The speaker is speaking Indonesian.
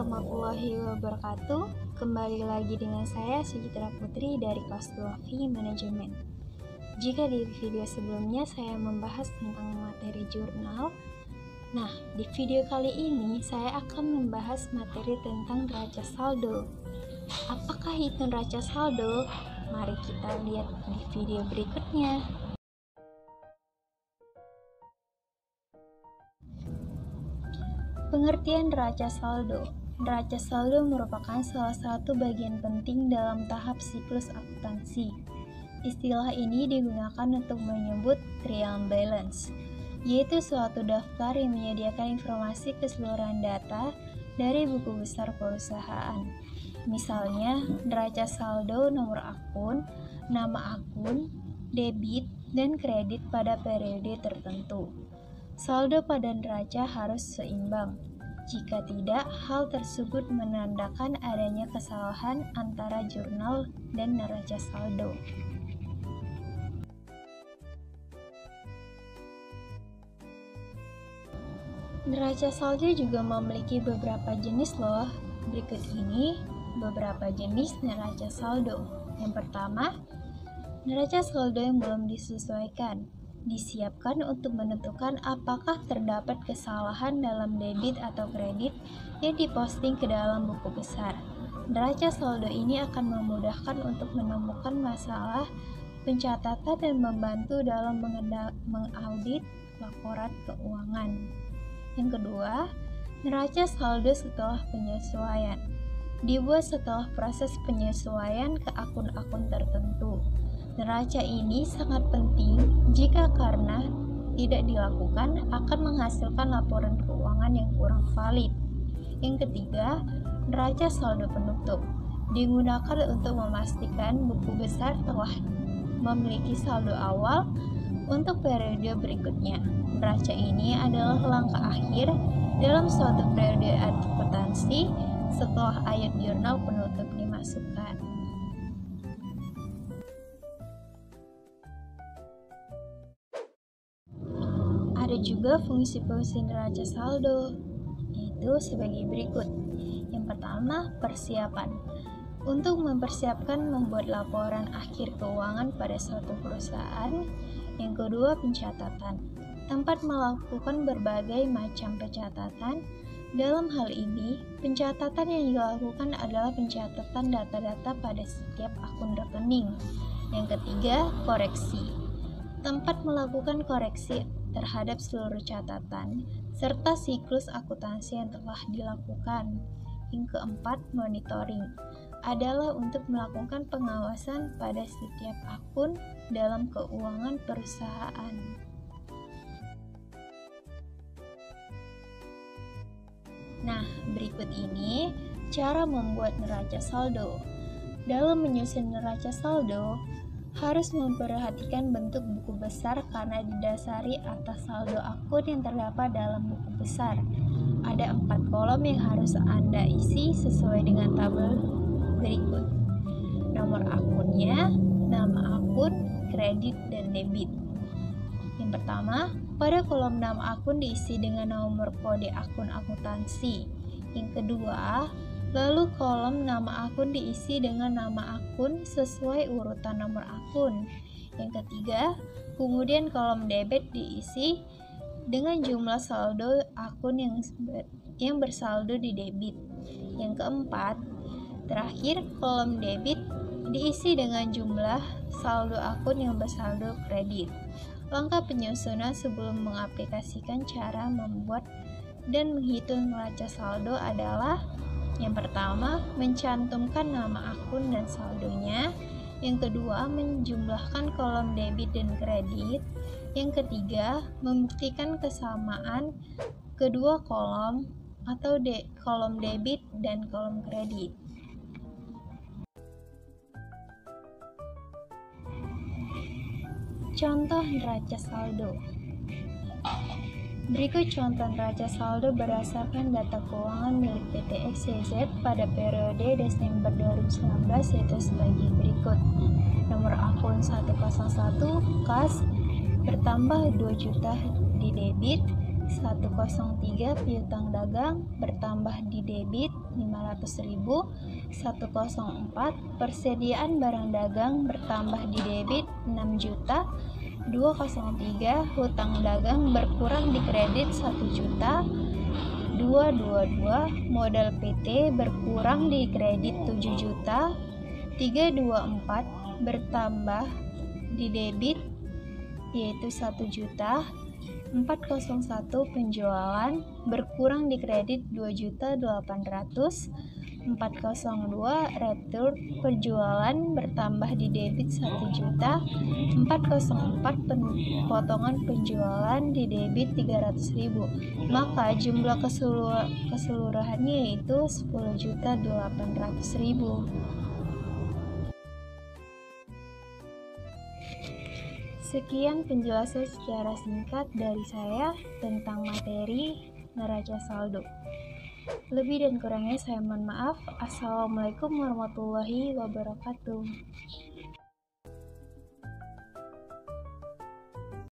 warahmatullahi wabarakatuh. Kembali lagi dengan saya Sujitra Putri dari kelas 2 Fee Manajemen. Jika di video sebelumnya saya membahas tentang materi jurnal, nah di video kali ini saya akan membahas materi tentang neraca saldo. Apakah itu neraca saldo? Mari kita lihat di video berikutnya. Pengertian neraca saldo. Neraca saldo merupakan salah satu bagian penting dalam tahap siklus akuntansi. Istilah ini digunakan untuk menyebut trial balance, yaitu suatu daftar yang menyediakan informasi keseluruhan data dari buku besar perusahaan. Misalnya, neraca saldo nomor akun, nama akun, debit, dan kredit pada periode tertentu. Saldo pada neraca harus seimbang. Jika tidak, hal tersebut menandakan adanya kesalahan antara jurnal dan neraca saldo. Neraca saldo juga memiliki beberapa jenis loh. Berikut ini beberapa jenis neraca saldo. Yang pertama, neraca saldo yang belum disesuaikan. Disiapkan untuk menentukan apakah terdapat kesalahan dalam debit atau kredit yang diposting ke dalam buku besar. Neraca saldo ini akan memudahkan untuk menemukan masalah pencatatan dan membantu dalam mengaudit laporan keuangan. Yang kedua, neraca saldo setelah penyesuaian. Dibuat setelah proses penyesuaian ke akun-akun tertentu. Neraca ini sangat penting jika karena tidak dilakukan akan menghasilkan laporan keuangan yang kurang valid. Yang ketiga, neraca saldo penutup digunakan untuk memastikan buku besar telah memiliki saldo awal untuk periode berikutnya. Neraca ini adalah langkah akhir dalam suatu periode akuntansi setelah ayat jurnal penutup dimasukkan. Ada juga fungsi-fungsi neraca saldo, yaitu sebagai berikut. Yang pertama, persiapan. Untuk mempersiapkan membuat laporan akhir keuangan pada suatu perusahaan. Yang kedua, pencatatan. Tempat melakukan berbagai macam pencatatan. Dalam hal ini, pencatatan yang dilakukan adalah pencatatan data-data pada setiap akun rekening. Yang ketiga, koreksi. Tempat melakukan koreksi terhadap seluruh catatan, serta siklus akuntansi yang telah dilakukan. Yang keempat, monitoring adalah untuk melakukan pengawasan pada setiap akun dalam keuangan perusahaan. Nah, berikut ini cara membuat neraca saldo. Dalam menyusun neraca saldo, harus memperhatikan bentuk buku besar karena didasari atas saldo akun yang terdapat dalam buku besar. Ada 4 kolom yang harus Anda isi sesuai dengan tabel berikut. Nomor akunnya, nama akun, kredit, dan debit. Yang pertama, pada kolom nama akun diisi dengan nomor kode akun akuntansi. Yang kedua, lalu kolom nama akun diisi dengan nama akun sesuai urutan nomor akun. Yang ketiga, kemudian kolom debit diisi dengan jumlah saldo akun yang bersaldo di debit. Yang keempat, terakhir kolom debit diisi dengan jumlah saldo akun yang bersaldo kredit. Langkah penyusunan sebelum mengaplikasikan cara membuat dan menghitung neraca saldo adalah: yang pertama, mencantumkan nama akun dan saldonya. Yang kedua, menjumlahkan kolom debit dan kredit. Yang ketiga, membuktikan kesamaan kedua kolom atau kolom debit dan kolom kredit. Contoh neraca saldo. Berikut contoh neraca saldo berdasarkan data keuangan milik PT XYZ pada periode Desember 2019, yaitu sebagai berikut. Nomor akun 101 kas bertambah 2 juta di debit, 103 piutang dagang bertambah di debit, 500.000. 104. Persediaan barang dagang bertambah di debit 6 juta. 203. Hutang dagang berkurang di kredit 1 juta. 222. Modal PT berkurang di kredit 7 juta. 324. Bertambah di debit yaitu 1 juta. 401. Penjualan berkurang di kredit 2.800.000. 402. Retur penjualan bertambah di debit 1 juta. 404. Potongan penjualan di debit 300.000. Maka jumlah keseluruhannya yaitu 10.800.000. Sekian penjelasan secara singkat dari saya tentang materi neraca saldo. Lebih dan kurangnya saya mohon maaf. Assalamualaikum warahmatullahi wabarakatuh.